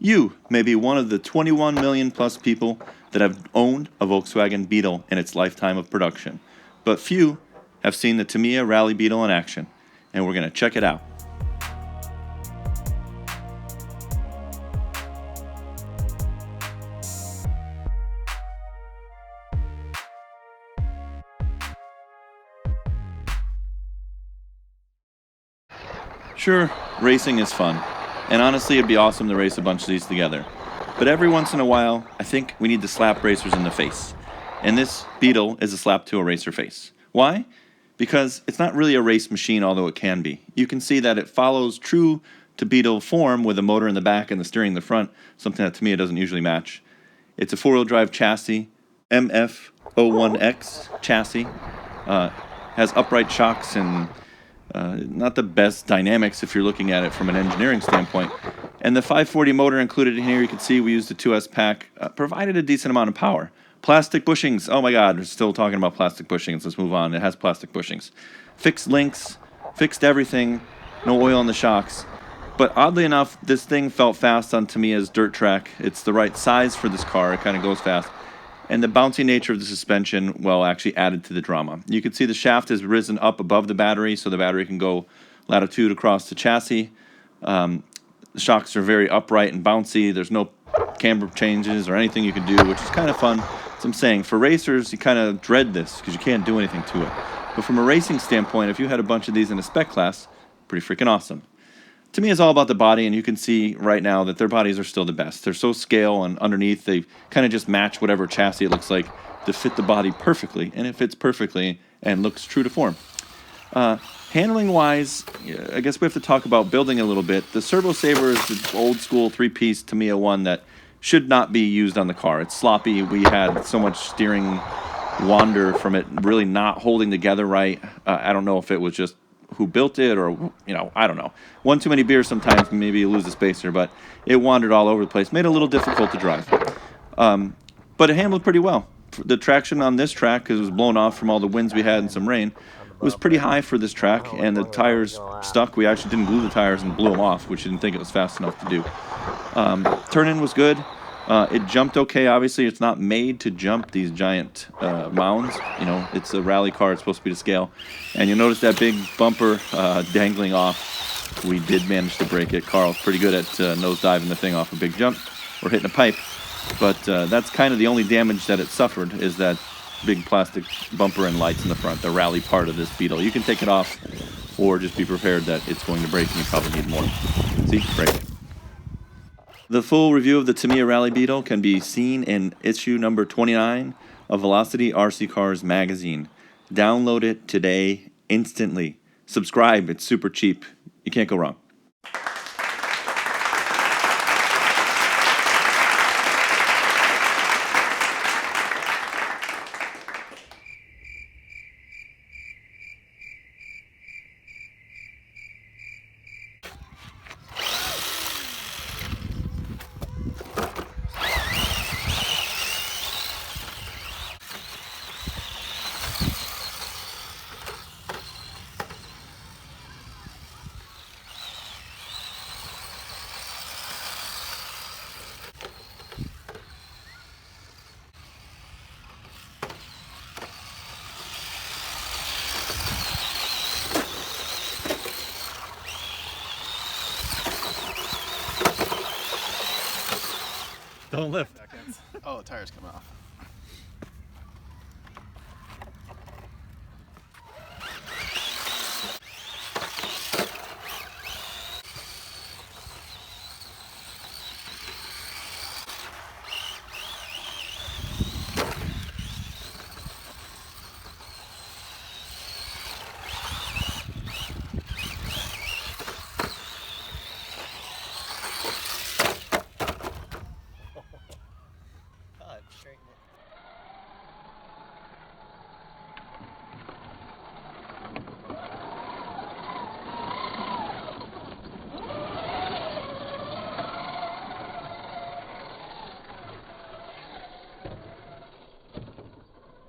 You may be one of the 21 million plus people that have owned a Volkswagen Beetle in its lifetime of production, but few have seen the Tamiya Rally Beetle in action, and we're going to check it out. Sure, racing is fun, and honestly it'd be awesome to race a bunch of these together. But every once in a while, I think we need to slap racers in the face. And this Beetle is a slap to a racer face. Why? Because it's not really a race machine, although it can be. You can see that it follows true to Beetle form with a motor in the back and the steering in the front, something that Tamiya doesn't usually match. It's a four-wheel drive chassis, MF01X chassis, has upright shocks and not the best dynamics if you're looking at it from an engineering standpoint. And the 540 motor included in here, you can see we used a 2S pack, provided a decent amount of power. Plastic bushings, oh my god, we're still talking about plastic bushings. Let's move on. It has plastic bushings. Fixed links, fixed everything, no oil in the shocks. But oddly enough, this thing felt fast on Tamiya's dirt track. It's the right size for this car, it kind of goes fast. And the bouncy nature of the suspension, well, actually added to the drama. You can see the shaft has risen up above the battery, so the battery can go latitude across the chassis. The shocks are very upright and bouncy. There's no camber changes or anything you can do, which is kind of fun. As I'm saying, for racers, you kind of dread this because you can't do anything to it. But from a racing standpoint, if you had a bunch of these in a spec class, pretty freaking awesome. To me, it's all about the body, and you can see right now that their bodies are still the best. They're so scale, and underneath they kind of just match whatever chassis it looks like to fit the body perfectly, and it fits perfectly and looks true to form. Handling-wise, I guess we have to talk about building a little bit. The Servo Saver is the old-school three-piece Tamiya one that should not be used on the car. It's sloppy. We had so much steering wander from it really not holding together right. I don't know if it was just who built it or, I don't know. One too many beers sometimes, maybe you lose the spacer, but it wandered all over the place. Made it a little difficult to drive. But it handled pretty well. The traction on this track, because it was blown off from all the winds we had and some rain, was pretty high for this track, and the tires stuck. We actually didn't glue the tires and blew them off, which I didn't think it was fast enough to do. Turn-in was good. It jumped okay. Obviously, it's not made to jump these giant mounds. It's a rally car. It's supposed to be to scale. And you'll notice that big bumper dangling off. We did manage to break it. Carl's pretty good at nosediving the thing off a big jump or hitting a pipe. But that's kind of the only damage that it suffered, is that big plastic bumper and lights in the front, the rally part of this Beetle. You can take it off or just be prepared that it's going to break and you probably need more. See? Break. The full review of the Tamiya Rally Beetle can be seen in issue number 29 of Velocity RC Cars magazine. Download it today, instantly. Subscribe, it's super cheap. You can't go wrong. Don't lift. Oh, the tires come off.